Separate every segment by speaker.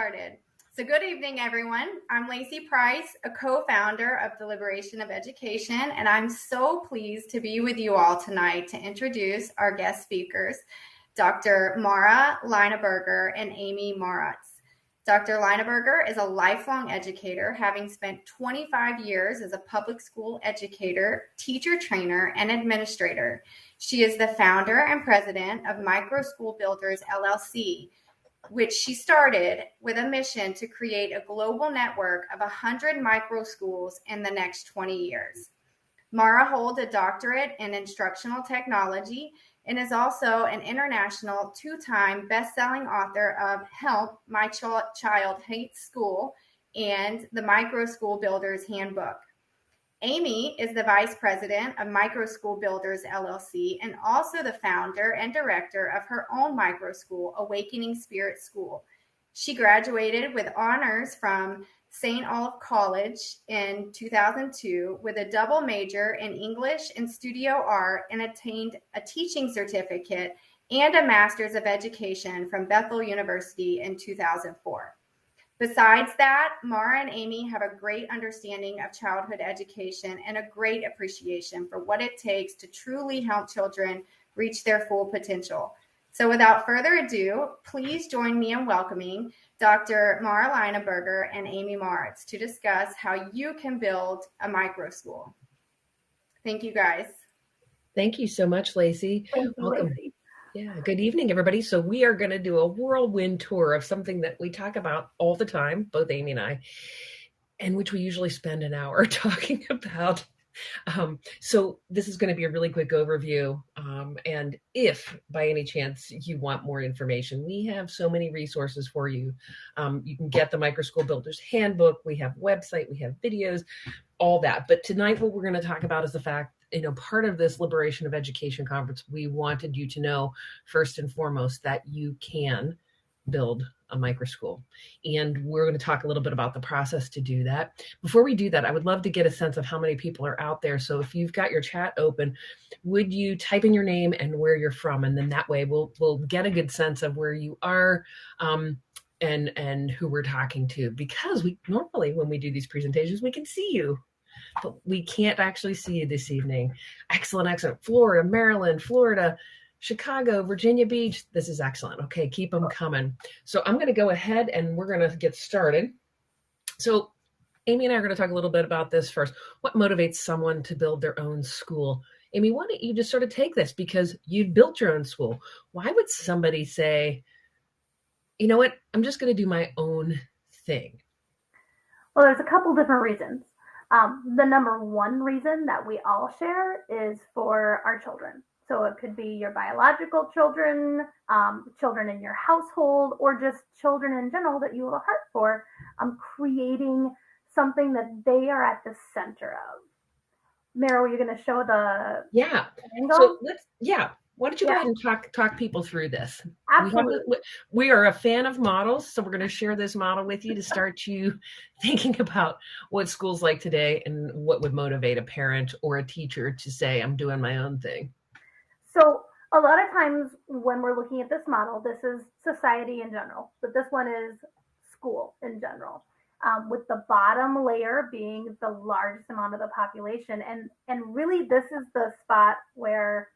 Speaker 1: Started. So good evening, everyone. I'm Lacey Price, a co-founder of the Liberation of Education, and I'm so pleased to be with you all tonight to introduce our guest speakers, Dr. Mara Linaberger and Amy Marotz. Dr. Linaberger is a lifelong educator, having spent 25 years as a public school educator, teacher trainer, and administrator. She is the founder and president of Microschool Builders, LLC, which she started with a mission to create a global network of 100 micro schools in the next 20 years. Mara holds a doctorate in instructional technology and is also an international two-time best-selling author of Help, My Child Hates School and the Microschool Builders Handbook. Amy is the vice president of Microschool Builders, LLC, and also the founder and director of her own microschool, Awakening Spirit School. She graduated with honors from St. Olaf College in 2002 with a double major in English and studio art, and attained a teaching certificate and a master's of education from Bethel University in 2004. Besides that, Mara and Amy have a great understanding of childhood education and a great appreciation for what it takes to truly help children reach their full potential. So without further ado, please join me in welcoming Dr. Mara Linaberger and Amy Marotz to discuss how you can build a micro school. Thank you, guys.
Speaker 2: Thank you so much, Lacey.
Speaker 3: Thank you,
Speaker 2: Welcome.
Speaker 3: Lacey.
Speaker 2: Yeah, good evening, everybody. So we are going to do a whirlwind tour of something that we talk about all the time, both Amy and I, and which we usually spend an hour talking about. So this is going to be a really quick overview. And if by any chance you want more information, we have so many resources for you. You can get the Microschool Builders Handbook. We have website, we have videos, all that. But tonight, what we're going to talk about is the fact, part of this Liberation of Education conference, we wanted you to know first and foremost that you can build a microschool. And we're going to talk a little bit about the process to do that. Before we do that, I would love to get a sense of how many people are out there. So if you've got your chat open, would you type in your name and where you're from? And then that way we'll get a good sense of where you are and who we're talking to. Because we normally, when we do these presentations, we can see you, but we can't actually see you this evening. Excellent. Florida, Maryland, Florida, Chicago, Virginia Beach. This is excellent. Okay, keep them coming. So I'm going to go ahead and we're going to get started. So Amy and I are going to talk a little bit about this first. What motivates someone to build their own school? Amy, why don't you just sort of take this, because you built your own school. Why would somebody say, you know what, I'm just going to do my own thing?
Speaker 3: Well, there's a couple different reasons. The number one reason that we all share is for our children. So it could be your biological children, children in your household, or just children in general that you have a heart for, creating something that they are at the center of. Mara, are you going to show the angle?
Speaker 2: So why don't you go ahead and talk people through this?
Speaker 3: Absolutely.
Speaker 2: We are a fan of models, so we're going to share this model with you to start you thinking about what school's like today and what would motivate a parent or a teacher to say, I'm doing my own thing.
Speaker 3: So a lot of times when we're looking at this model, this is society in general, but this one is school in general, with the bottom layer being the largest amount of the population. And really this is the spot where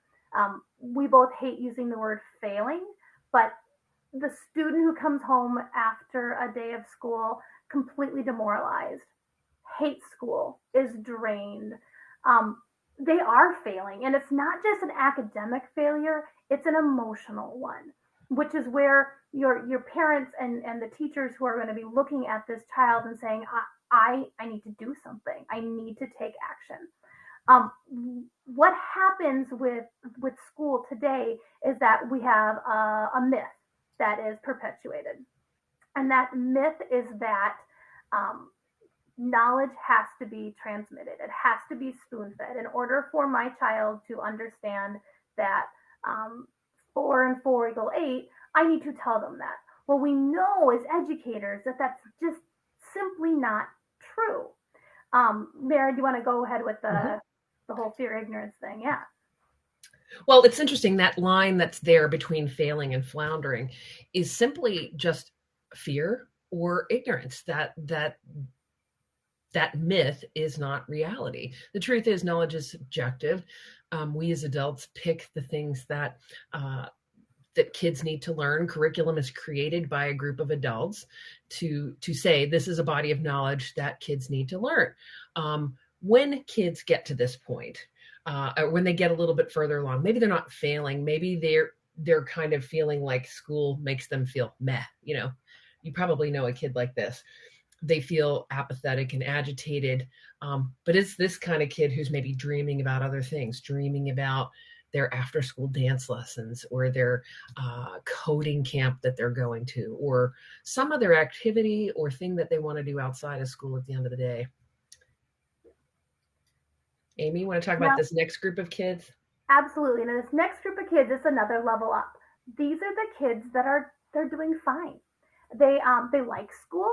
Speaker 3: we both hate using the word failing, but the student who comes home after a day of school completely demoralized, hates school, is drained, they are failing. And it's not just an academic failure, it's an emotional one, which is where your parents and the teachers who are going to be looking at this child and saying, I need to do something. I need to take action. What happens with school today is that we have a myth that is perpetuated. And that myth is that knowledge has to be transmitted. It has to be spoon-fed. In order for my child to understand that 4 and 4 equal 8, I need to tell them that. Well, we know as educators that that's just simply not true. Mara, do you want to go ahead with the whole fear ignorance thing? Yeah.
Speaker 2: Well, it's interesting, that line that's there between failing and floundering is simply just fear or ignorance, that myth is not reality. The truth is, knowledge is subjective. We as adults pick the things that kids need to learn. Curriculum is created by a group of adults to say this is a body of knowledge that kids need to learn. When kids get to this point, or when they get a little bit further along, maybe they're not failing, maybe they're kind of feeling like school makes them feel meh. You probably know a kid like this. They feel apathetic and agitated, but it's this kind of kid who's maybe dreaming about other things, dreaming about their after school dance lessons, or their coding camp that they're going to, or some other activity or thing that they want to do outside of school at the end of the day. Amy, you want to talk about this next group of kids?
Speaker 3: Absolutely. And this next group of kids is another level up. These are the kids that they're doing fine. They like school.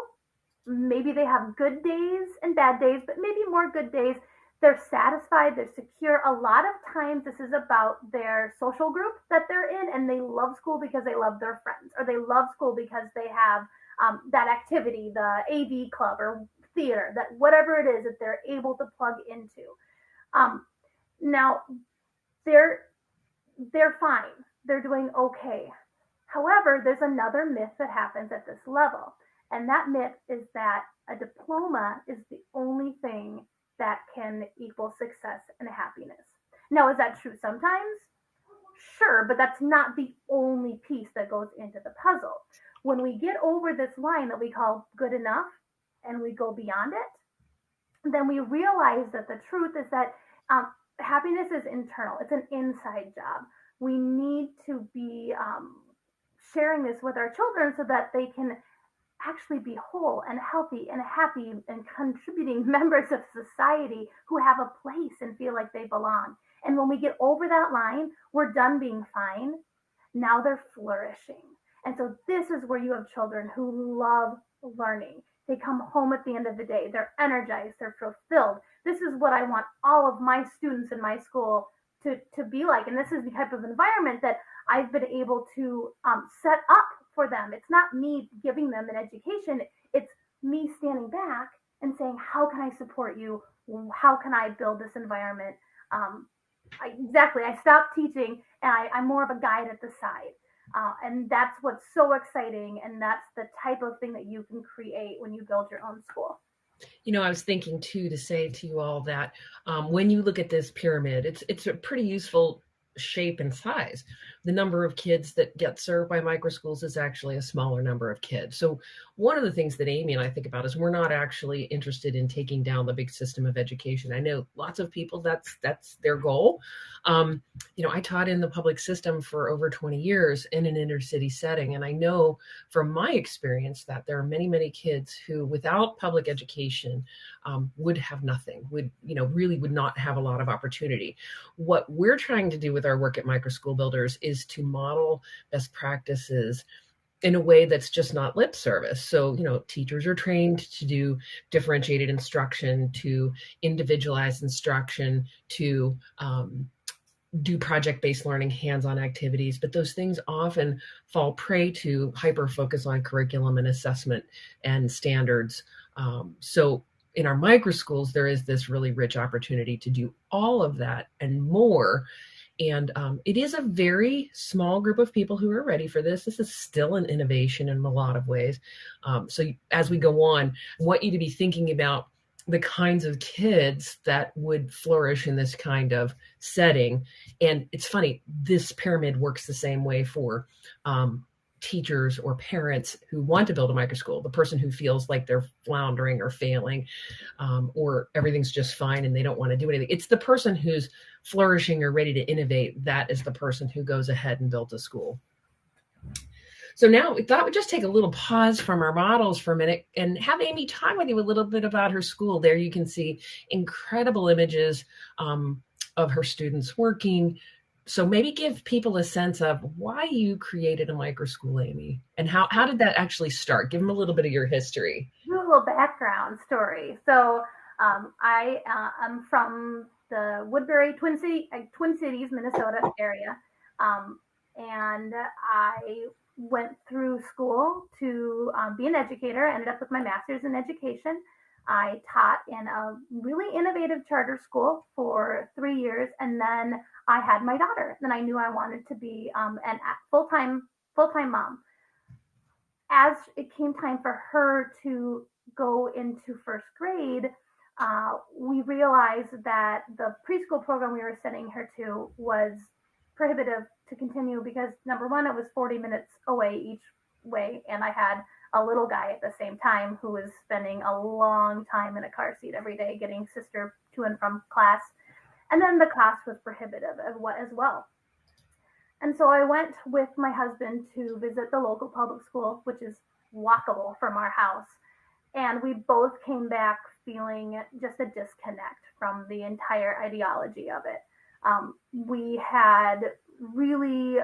Speaker 3: Maybe they have good days and bad days, but maybe more good days. They're satisfied, they're secure. A lot of times this is about their social group that they're in, and they love school because they love their friends, or they love school because they have that activity, the AV club or theater, that whatever it is that they're able to plug into. Now they're fine. They're doing okay. However, there's another myth that happens at this level. And that myth is that a diploma is the only thing that can equal success and happiness. Now, is that true sometimes? Sure, but that's not the only piece that goes into the puzzle. When we get over this line that we call good enough and we go beyond it, then we realize that the truth is that happiness is internal. It's an inside job. We need to be sharing this with our children so that they can actually be whole and healthy and happy and contributing members of society who have a place and feel like they belong. And when we get over that line, we're done being fine. Now they're flourishing. And so this is where you have children who love learning. They come home at the end of the day. They're energized. They're fulfilled. This is what I want all of my students in my school to be like. And this is the type of environment that I've been able to set up for them. It's not me giving them an education. It's me standing back and saying, how can I support you? How can I build this environment? I stopped teaching and I'm more of a guide at the side. And that's what's so exciting. And that's the type of thing that you can create when you build your own school.
Speaker 2: I was thinking too, to say to you all that when you look at this pyramid, it's a pretty useful shape and size. The number of kids that get served by microschools is actually a smaller number of kids. So one of the things that Amy and I think about is we're not actually interested in taking down the big system of education. I know lots of people, that's their goal. I taught in the public system for over 20 years in an inner city setting. And I know from my experience that there are many, many kids who without public education would have nothing, really would not have a lot of opportunity. What we're trying to do with our work at Microschool Builders is to model best practices in a way that's just not lip service. So, teachers are trained to do differentiated instruction, to individualize instruction, to do project-based learning, hands-on activities, but those things often fall prey to hyper-focus on curriculum and assessment and standards. So in our microschools, there is this really rich opportunity to do all of that and more. And it is a very small group of people who are ready for this. This is still an innovation in a lot of ways. So as we go on, I want you to be thinking about the kinds of kids that would flourish in this kind of setting. And it's funny, this pyramid works the same way for teachers or parents who want to build a microschool. The person who feels like they're floundering or failing, or everything's just fine and they don't want to do anything. It's the person who's flourishing or ready to innovate. That is the person who goes ahead and builds a school. So now we thought we'd just take a little pause from our models for a minute and have Amy talk with you a little bit about her school. There you can see incredible images of her students working. So maybe give people a sense of why you created a microschool, Amy, and how did that actually start? Give them a little bit of your history.
Speaker 3: A little background story. So I am from the Woodbury, Twin Cities, Minnesota area. And I went through school to be an educator. I ended up with my master's in education. I taught in a really innovative charter school for 3 years, and then I had my daughter. Then I knew I wanted to be an full time mom. As it came time for her to go into first grade, we realized that the preschool program we were sending her to was prohibitive to continue because number one, it was 40 minutes away each way, and I had a little guy at the same time who was spending a long time in a car seat every day getting sister to and from class, and then the cost was prohibitive as well. And so I went with my husband to visit the local public school, which is walkable from our house. And we both came back feeling just a disconnect from the entire ideology of it. We had really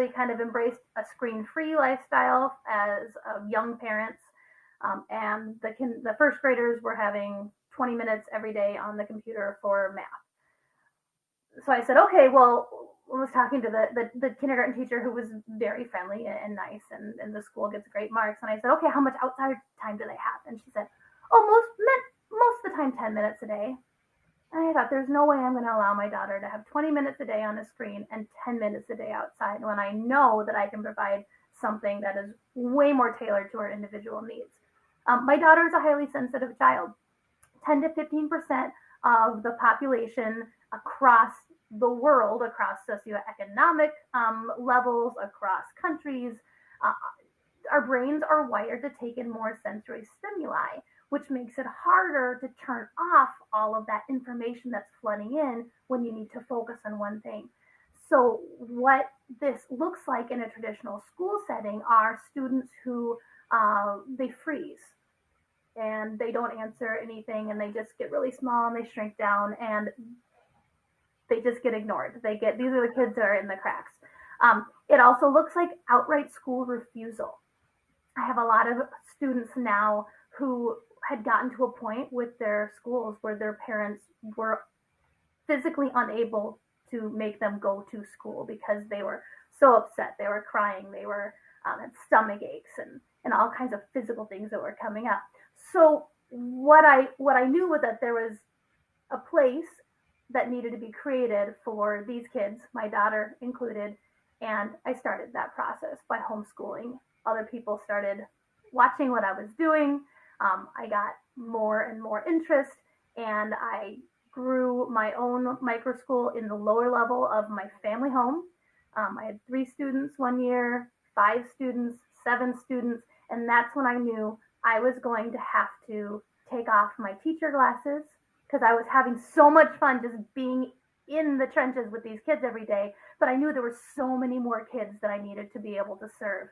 Speaker 3: kind of embraced a screen-free lifestyle as young parents. And the first graders were having 20 minutes every day on the computer for math. So I said, okay, well, I was talking to the kindergarten teacher who was very friendly and nice, and the school gets great marks. And I said, okay, how much outside time do they have? And she said, oh, most of the time 10 minutes a day. And I thought, there's no way I'm going to allow my daughter to have 20 minutes a day on a screen and 10 minutes a day outside when I know that I can provide something that is way more tailored to her individual needs. My daughter is a highly sensitive child. 10 to 15% of the population across the world, across socioeconomic levels, across countries, our brains are wired to take in more sensory stimuli, which makes it harder to turn off all of that information that's flooding in when you need to focus on one thing. So what this looks like in a traditional school setting are students who they freeze and they don't answer anything, and they just get really small and they shrink down and they just get ignored. These are the kids that are in the cracks. It also looks like outright school refusal. I have a lot of students now who had gotten to a point with their schools where their parents were physically unable to make them go to school because they were so upset. They were crying. They were had stomach aches and all kinds of physical things that were coming up. So what I knew was that there was a place that needed to be created for these kids, my daughter included, and I started that process by homeschooling. Other people started watching what I was doing. I got more and more interest, and I grew my own microschool in the lower level of my family home. I had 3 students one year, 5 students, 7 students, and that's when I knew I was going to have to take off my teacher glasses because I was having so much fun just being in the trenches with these kids every day. But I knew there were so many more kids that I needed to be able to serve.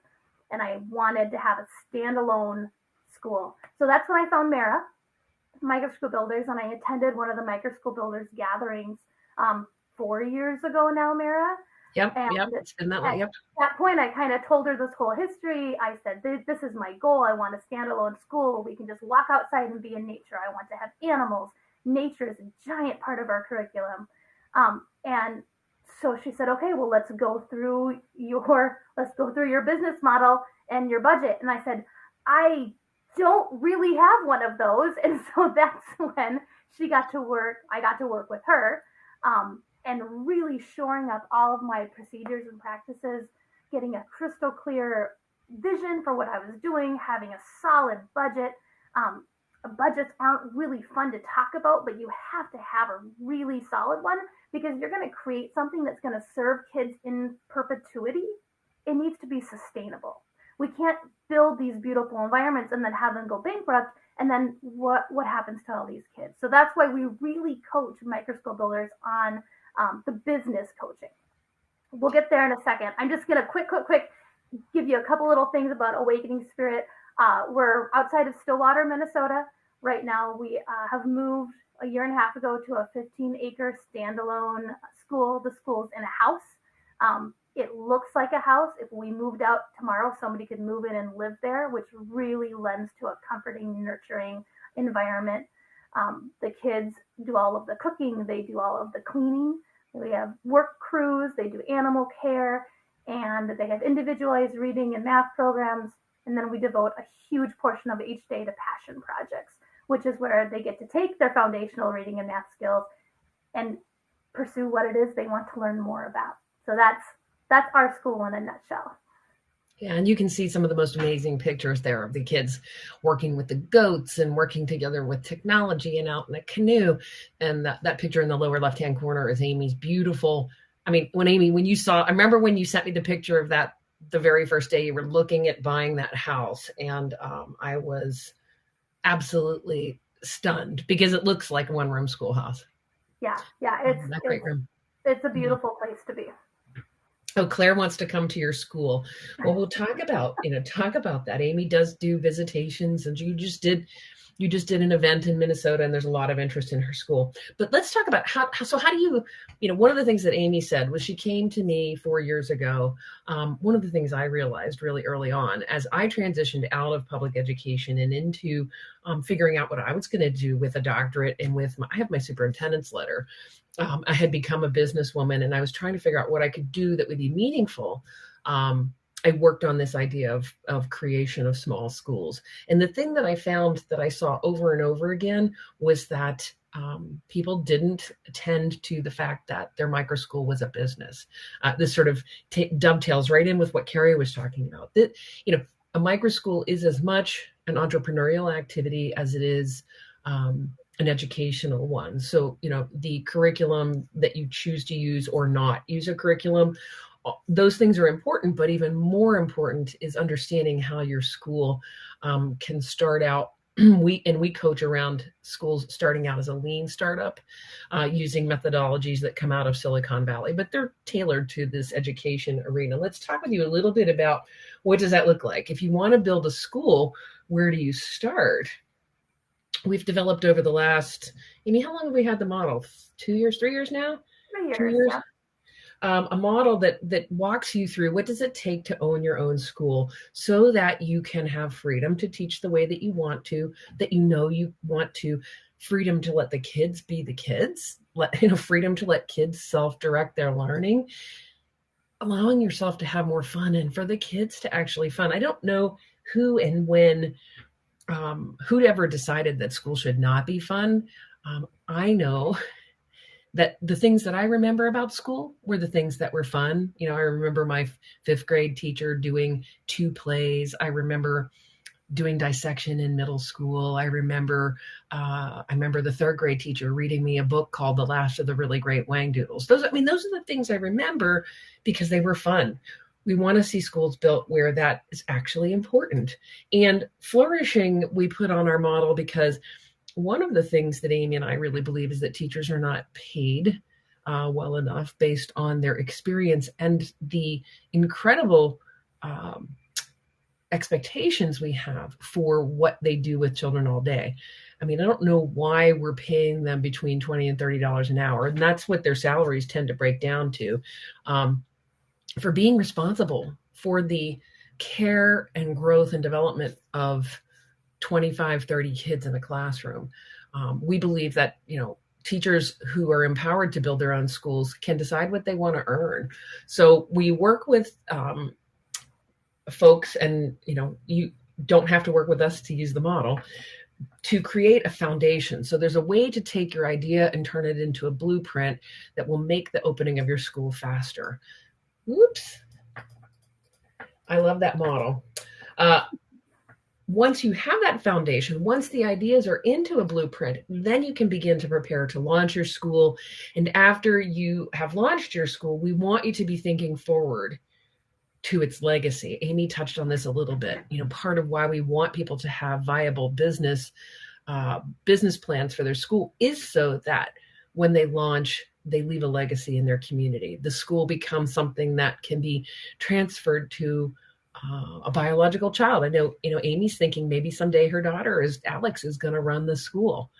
Speaker 3: And I wanted to have a standalone school. So that's when I found Mara, Microschool Builders, and I attended one of the Microschool Builders gatherings 4 years ago now, Mara.
Speaker 2: Yep, it's been that way, yep.
Speaker 3: At that point, I kind of told her this whole history. I said, this is my goal. I want a standalone school where we can just walk outside and be in nature. I want to have animals. Nature is a giant part of our curriculum. And so she said, okay, well, let's go through your business model and your budget. And I said, I don't really have one of those. And so that's when I got to work with her, and really shoring up all of my procedures and practices, getting a crystal clear vision for what I was doing, having a solid budget. Budgets aren't really fun to talk about, but you have to have a really solid one because you're going to create something that's going to serve kids in perpetuity. It needs to be sustainable. We can't build these beautiful environments and then have them go bankrupt. And then what happens to all these kids? So that's why we really coach Microschool Builders on the business coaching. We'll get there in a second. I'm just going to quick give you a couple little things about Awakening Spirit. We're outside of Stillwater, Minnesota. Right now, we have moved a year and a half ago to a 15-acre standalone school. The school's in a house. It looks like a house. If we moved out tomorrow, somebody could move in and live there, which really lends to a comforting, nurturing environment. The kids do all of the cooking. They do all of the cleaning. We have work crews. They do animal care. and they have individualized reading and math programs. And then we devote a huge portion of each day to passion projects, which is where they get to take their foundational reading and math skills and pursue what it is they want to learn more about. So that's our school in a nutshell.
Speaker 2: Yeah, and you can see some of the most amazing pictures there of the kids working with the goats and working together with technology and out in a canoe. And that picture in the lower left-hand corner is Amy's beautiful. I mean, I remember when you sent me the picture of that the very first day you were looking at buying that house. And I was absolutely stunned because it looks like a one-room schoolhouse.
Speaker 3: Yeah, it's a beautiful place to be.
Speaker 2: Oh, Claire wants to come to your school. Well, we'll talk about that. Amy does do visitations, and you just did an event in Minnesota, and there's a lot of interest in her school. But let's talk about how do you, one of the things that Amy said was she came to me 4 years ago. One of the things I realized really early on as I transitioned out of public education and into figuring out what I was going to do with a doctorate and I have my superintendent's letter. I had become a businesswoman and I was trying to figure out what I could do that would be meaningful. I worked on this idea of creation of small schools. And the thing that I found that I saw over and over again was that people didn't attend to the fact that their microschool was a business. This sort of dovetails right in with what Carrie was talking about. That, a microschool is as much an entrepreneurial activity as it is an educational one. So, the curriculum that you choose to use or not use a curriculum, those things are important, but even more important is understanding how your school can start out. We coach around schools starting out as a lean startup using methodologies that come out of Silicon Valley, but they're tailored to this education arena. Let's talk with you a little bit about what does that look like? If you want to build a school, where do you start? We've developed over the last, Amy, how long have we had the model? 2 years, 3 years now?
Speaker 3: 3 years.
Speaker 2: 2 years.
Speaker 3: Yeah.
Speaker 2: A model that walks you through what does it take to own your own school so that you can have freedom to teach the way that you want to, you want to, freedom to let the kids be the kids, freedom to let kids self-direct their learning, allowing yourself to have more fun and for the kids to actually fun. I don't know who and when, who'd ever decided that school should not be fun. I know that the things that I remember about school were the things that were fun. I remember my 5th grade teacher doing 2 plays. I remember doing dissection in middle school. I remember the 3rd grade teacher reading me a book called The Last of the Really Great Whangdoodles. Those are the things I remember because they were fun. We want to see schools built where that is actually important. And flourishing, we put on our model because one of the things that Amy and I really believe is that teachers are not paid well enough based on their experience and the incredible expectations we have for what they do with children all day. I mean, I don't know why we're paying them between $20 and $30 an hour, and that's what their salaries tend to break down to, for being responsible for the care and growth and development of 25, 30 kids in a classroom. We believe that, teachers who are empowered to build their own schools can decide what they want to earn. So we work with folks, and, you don't have to work with us to use the model, to create a foundation. So there's a way to take your idea and turn it into a blueprint that will make the opening of your school faster. Whoops. I love that model. Once you have that foundation, once the ideas are into a blueprint, then you can begin to prepare to launch your school. And after you have launched your school, we want you to be thinking forward to its legacy. Amy touched on this a little bit. Part of why we want people to have viable business plans for their school is so that when they launch, they leave a legacy in their community. The school becomes something that can be transferred to a biological child. I know, Amy's thinking maybe someday her daughter Alex is going to run the school.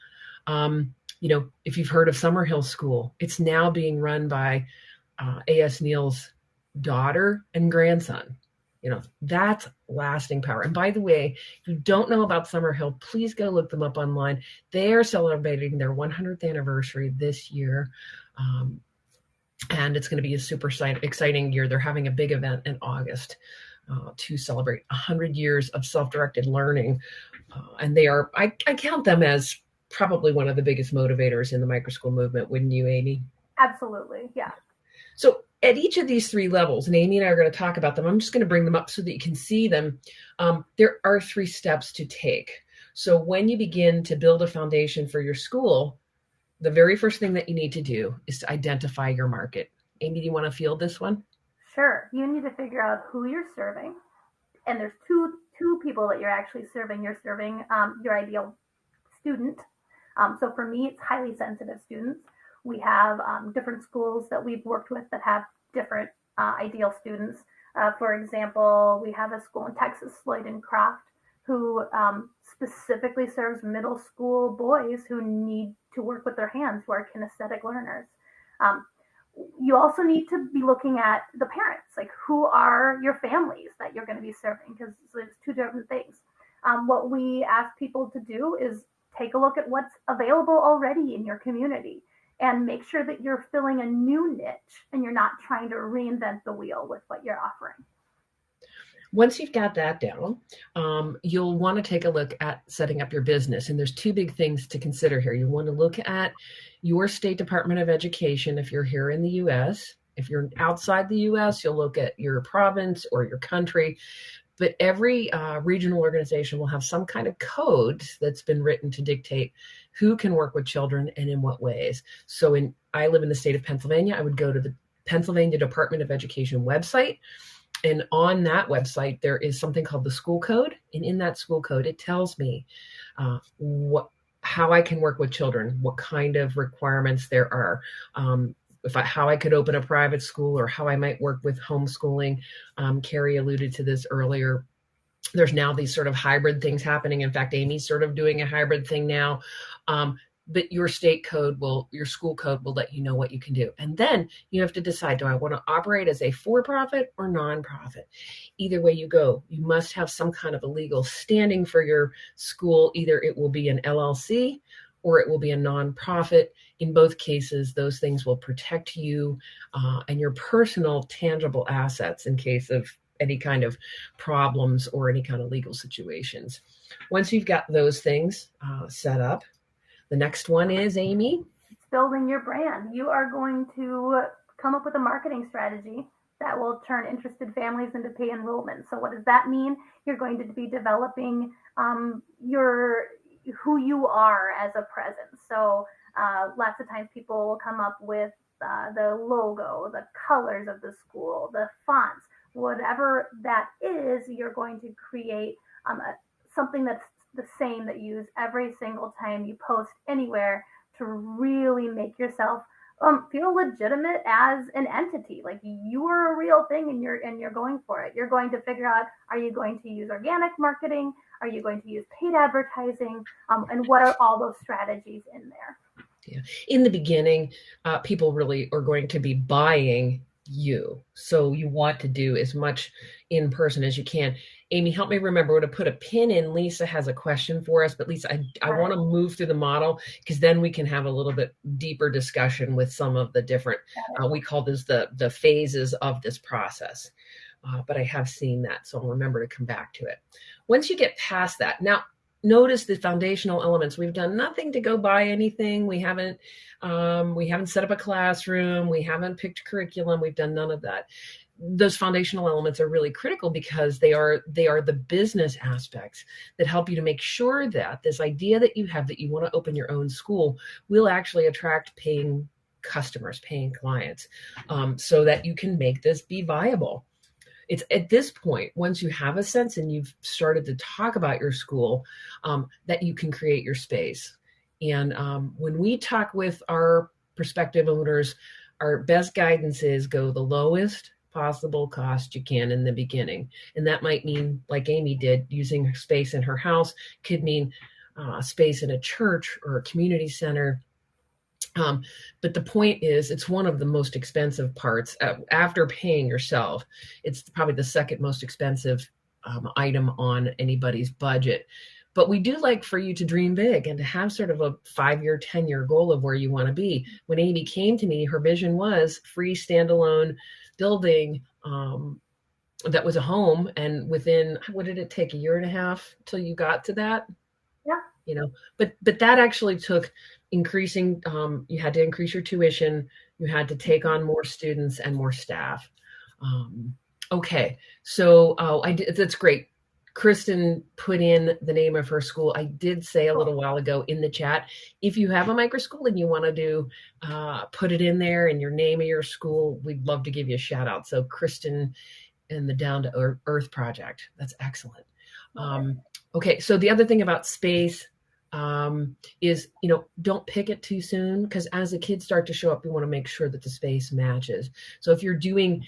Speaker 2: If you've heard of Summerhill School, it's now being run by A.S. Neal's daughter and grandson. That's lasting power. And by the way, if you don't know about Summerhill, please go look them up online. They are celebrating their 100th anniversary this year. And it's going to be a super exciting year. They're having a big event in August to celebrate 100 years of self-directed learning. And they are, I count them as probably one of the biggest motivators in the microschool movement, wouldn't you, Amy?
Speaker 3: Absolutely, yeah.
Speaker 2: So at each of these three levels, and Amy and I are going to talk about them, I'm just going to bring them up so that you can see them. There are 3 steps to take. So when you begin to build a foundation for your school, the very first thing that you need to do is to identify your market. Amy, do you want to field this one?
Speaker 3: Sure. You need to figure out who you're serving. And there's two people that you're actually serving. You're serving your ideal student. So for me, it's highly sensitive students. We have different schools that we've worked with that have different ideal students. For example, we have a school in Texas, Lloyd and Croft, who specifically serves middle school boys who need to work with their hands, who are kinesthetic learners. You also need to be looking at the parents, like who are your families that you're going to be serving, because it's 2 different things. What we ask people to do is take a look at what's available already in your community and make sure that you're filling a new niche and you're not trying to reinvent the wheel with what you're offering.
Speaker 2: Once you've got that down, you'll want to take a look at setting up your business. And there's 2 big things to consider here. You want to look at your state Department of Education if you're here in the U.S. If you're outside the U.S., you'll look at your province or your country. But every regional organization will have some kind of code that's been written to dictate who can work with children and in what ways. So I live in the state of Pennsylvania. I would go to the Pennsylvania Department of Education website. And on that website, there is something called the school code. And in that school code, it tells me how I can work with children, what kind of requirements there are, how I could open a private school, or how I might work with homeschooling. Carrie alluded to this earlier. There's now these sort of hybrid things happening. In fact, Amy's sort of doing a hybrid thing now. But your your school code will let you know what you can do. And then you have to decide, do I want to operate as a for-profit or nonprofit? Either way you go, you must have some kind of a legal standing for your school. Either it will be an LLC or it will be a nonprofit. In both cases, those things will protect you and your personal tangible assets in case of any kind of problems or any kind of legal situations. Once you've got those things set up, the next one is, Amy?
Speaker 3: It's building your brand. You are going to come up with a marketing strategy that will turn interested families into paid enrollment. So what does that mean? You're going to be developing who you are as a presence. So lots of times people will come up with the logo, the colors of the school, the fonts, whatever that is, you're going to create something that's the same that you use every single time you post anywhere to really make yourself feel legitimate as an entity. Like you are a real thing and you're going for it. You're going to figure out, are you going to use organic marketing? Are you going to use paid advertising? And what are all those strategies in there?
Speaker 2: Yeah. In the beginning, people really are going to be buying you. So you want to do as much in person as you can. Amy, help me remember to put a pin in. Lisa has a question for us, but Lisa, I want to move through the model because then we can have a little bit deeper discussion with some of the different, we call this the phases of this process. But I have seen that, so I'll remember to come back to it. Once you get past that, now notice the foundational elements. We've done nothing to go buy anything. We haven't set up a classroom. We haven't picked curriculum. We've done none of that. Those foundational elements are really critical because they are the business aspects that help you to make sure that this idea that you have that you want to open your own school will actually attract paying customers, paying clients, so that you can make this be viable. It's at this point, once you have a sense and you've started to talk about your school, that you can create your space. And when we talk with our prospective owners, our best guidance is go the lowest possible cost you can in the beginning. And that might mean, like Amy did, using space in her house, could mean space in a church or a community center. But the point is, it's one of the most expensive parts. After paying yourself, it's probably the second most expensive item on anybody's budget. But we do like for you to dream big and to have sort of a 5-year, 10-year goal of where you want to be. When Amy came to me, her vision was free standalone building that was a home. And within, what did it take, a year and a half till you got to that?
Speaker 3: Yeah.
Speaker 2: You know, but that actually took increasing, you had to increase your tuition, you had to take on more students and more staff. Okay, so that's great. Kristen put in the name of her school. I did say a little while ago in the chat, if you have a Microschool and you want to do, put it in there and your name of your school, we'd love to give you a shout out. So Kristen and the Down to Earth Project. That's excellent. Okay, so the other thing about space is, don't pick it too soon, because as the kids start to show up, we want to make sure that the space matches. So if you're doing,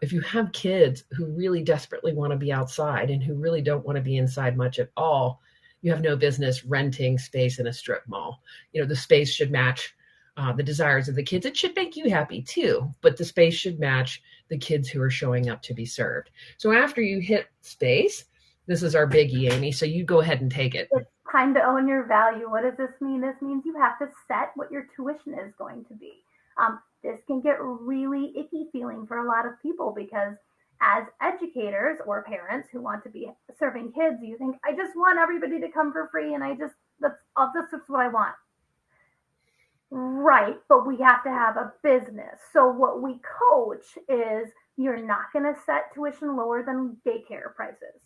Speaker 2: if you have kids who really desperately want to be outside and who really don't want to be inside much at all, you have no business renting space in a strip mall. The space should match the desires of the kids. It should make you happy too, but the space should match the kids who are showing up to be served. So after you hit space, this is our biggie, Amy. So you go ahead and take it.
Speaker 3: It's time to own your value. What does this mean? This means you have to set what your tuition is going to be. This can get really icky feeling for a lot of people, because as educators or parents who want to be serving kids, you think, I just want everybody to come for free, and that's what I want. Right, but we have to have a business. So what we coach is, you're not going to set tuition lower than daycare prices,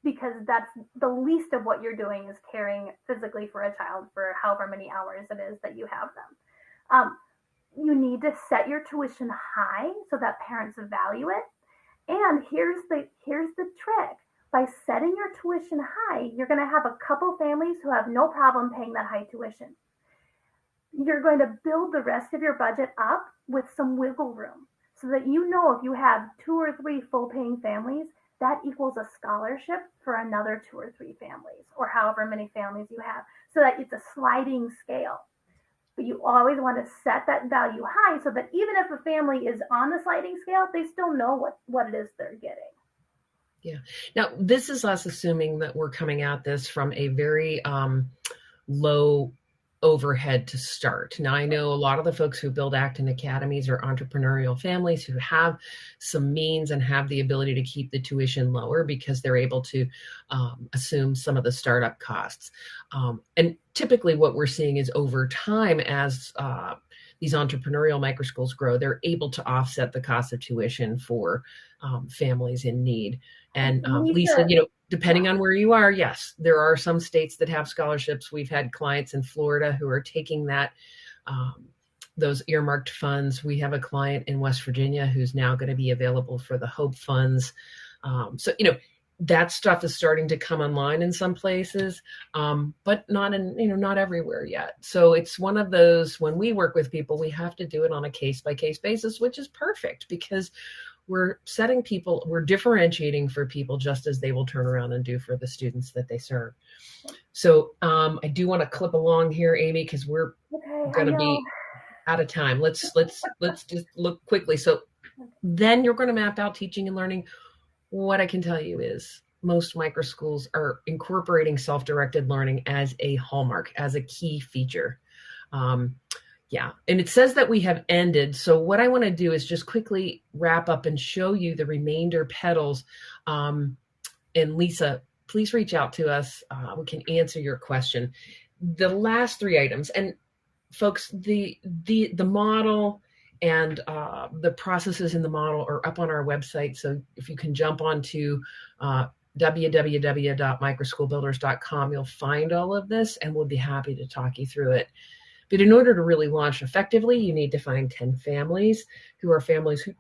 Speaker 3: because that's the least of what you're doing is caring physically for a child for however many hours it is that you have them. You need to set your tuition high so that parents value it. And here's the trick. By setting your tuition high, you're going to have a couple families who have no problem paying that high tuition. You're going to build the rest of your budget up with some wiggle room, so that if you have 2 or 3 full-paying families, that equals a scholarship for another 2 or 3 families, or however many families you have, so that it's a sliding scale. But you always want to set that value high, so that even if a family is on the sliding scale, they still know what it is they're getting.
Speaker 2: Yeah. Now, this is us assuming that we're coming at this from a very low overhead to start. Now, I know a lot of the folks who build Acton Academies are entrepreneurial families who have some means and have the ability to keep the tuition lower because they're able to assume some of the startup costs. And typically what we're seeing is over time, as these entrepreneurial microschools grow, they're able to offset the cost of tuition for families in need. And Lisa, depending on where you are, yes, there are some states that have scholarships. We've had clients in Florida who are taking those earmarked funds. We have a client in West Virginia who's now going to be available for the Hope funds. That stuff is starting to come online in some places, but not everywhere yet. So it's one of those, when we work with people, we have to do it on a case-by-case basis, which is perfect, because we're differentiating for people just as they will turn around and do for the students that they serve. So I do want to clip along here, Amy, because we're going to be out of time. Let's just look quickly. So then you're going to map out teaching and learning. What I can tell you is most microschools are incorporating self-directed learning as a hallmark, as a key feature. And it says that we have ended. So what I want to do is just quickly wrap up and show you the remainder petals. And Lisa, please reach out to us. We can answer your question. The last 3 items, and folks, the model and the processes in the model are up on our website. So if you can jump onto www.microschoolbuilders.com, you'll find all of this, and we'll be happy to talk you through it. But in order to really launch effectively, you need to find 10 families who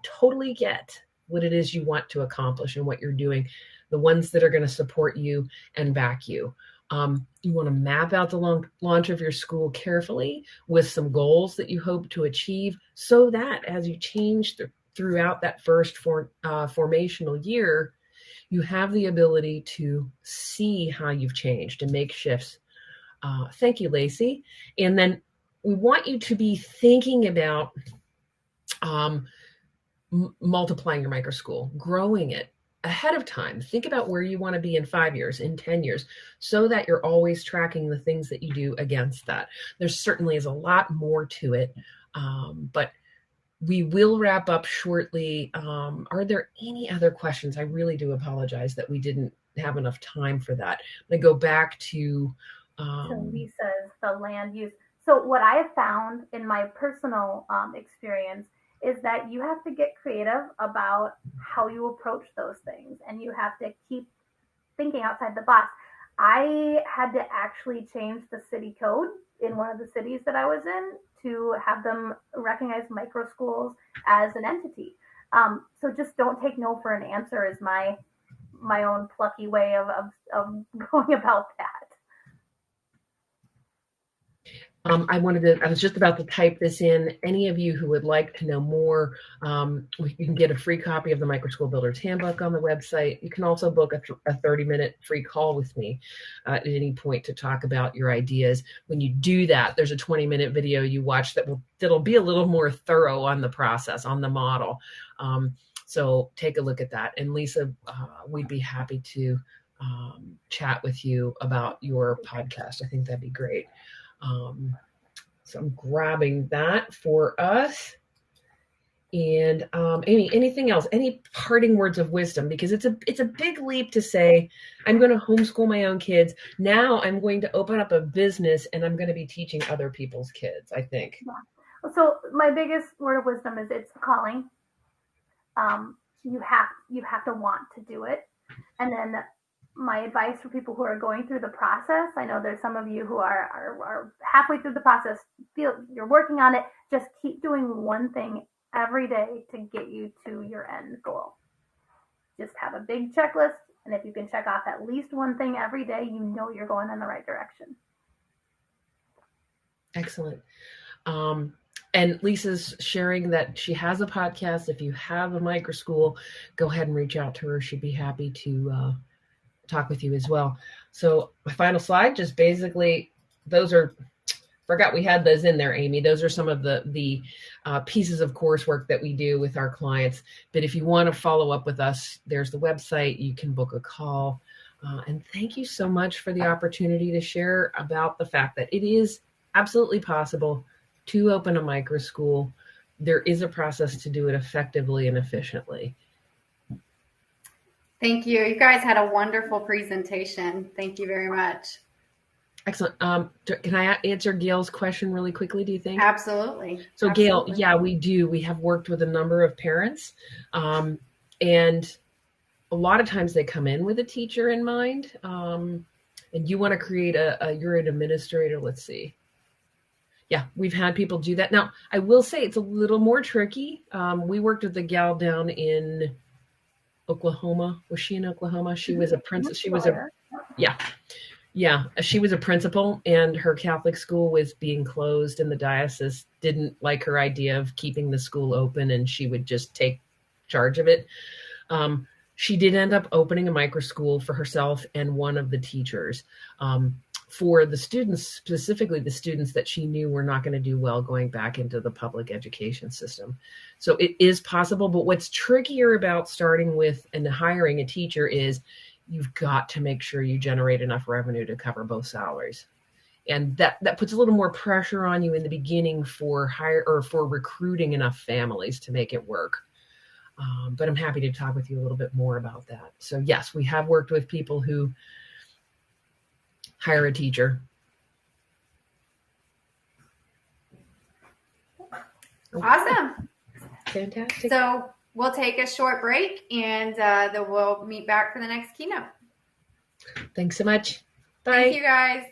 Speaker 2: totally get what it is you want to accomplish and what you're doing, the ones that are going to support you and back you. You want to map out the launch of your school carefully with some goals that you hope to achieve, so that as you change throughout that first formational year, you have the ability to see how you've changed and make shifts. Thank you, Lacey. And then we want you to be thinking about multiplying your microschool, growing it, ahead of time. Think about where you want to be in 5 years, in 10 years, so that you're always tracking the things that you do against that. There certainly is a lot more to it, but we will wrap up shortly. Are there any other questions? I really do apologize that we didn't have enough time for that. I'm going to go back to
Speaker 3: Lisa's, the land use. So what I have found in my personal experience is that you have to get creative about how you approach those things, and you have to keep thinking outside the box. I had to actually change the city code in one of the cities that I was in to have them recognize microschools as an entity. So just don't take no for an answer is my own plucky way of going about that.
Speaker 2: I was just about to type this in. Any of you who would like to know more, you can get a free copy of the Microschool Builder's Handbook on the website. You can also book a 30-minute free call with me at any point to talk about your ideas. When you do that, there's a 20-minute video you watch that'll be a little more thorough on the process, on the model. So take a look at that. And Lisa, we'd be happy to chat with you about your podcast. I think that'd be great. So I'm grabbing that for us. And Amy, anything else? Any parting words of wisdom? Because it's a big leap to say, I'm going to homeschool my own kids. Now I'm going to open up a business and I'm going to be teaching other people's kids, I think.
Speaker 3: Yeah. So my biggest word of wisdom is it's a calling. You have to want to do it. And then my advice for people who are going through the process, I know there's some of you who are halfway through the process, feel you're working on it, just keep doing one thing every day to get you to your end goal. Just have a big checklist, and if you can check off at least one thing every day, you know you're going in the right direction.
Speaker 2: Excellent. And Lisa's sharing that she has a podcast. If you have a Microschool, go ahead and reach out to her. She'd be happy to talk with you as well. So my final slide, just basically, forgot we had those in there, Amy. Those are some of the pieces of coursework that we do with our clients. But if you want to follow up with us, there's the website. You can book a call. And thank you so much for the opportunity to share about the fact that it is absolutely possible to open a Microschool. There is a process to do it effectively and efficiently.
Speaker 1: Thank you. You guys had a wonderful presentation. Thank you very much.
Speaker 2: Excellent. Can I answer Gail's question really quickly, do you think?
Speaker 1: Absolutely.
Speaker 2: So
Speaker 1: Absolutely.
Speaker 2: Gail, yeah, we do. We have worked with a number of parents, and a lot of times they come in with a teacher in mind, and you want to create you're an administrator, let's see. Yeah, we've had people do that. Now, I will say it's a little more tricky. We worked with a gal down in Oklahoma. Was she in Oklahoma? She was a princess. She was she was a principal, and her Catholic school was being closed, and the diocese didn't like her idea of keeping the school open, and she would just take charge of it. She did end up opening a Microschool for herself and one of the teachers, for the students, specifically the students that she knew were not going to do well going back into the public education system. So it is possible, but what's trickier about starting with and hiring a teacher is you've got to make sure you generate enough revenue to cover both salaries. And that puts a little more pressure on you in the beginning for recruiting enough families to make it work. But I'm happy to talk with you a little bit more about that. So yes, we have worked with people who hire a teacher.
Speaker 1: Awesome.
Speaker 2: Fantastic.
Speaker 1: So we'll take a short break, and then we'll meet back for the next keynote.
Speaker 2: Thanks so much. Bye.
Speaker 1: Thank you, guys.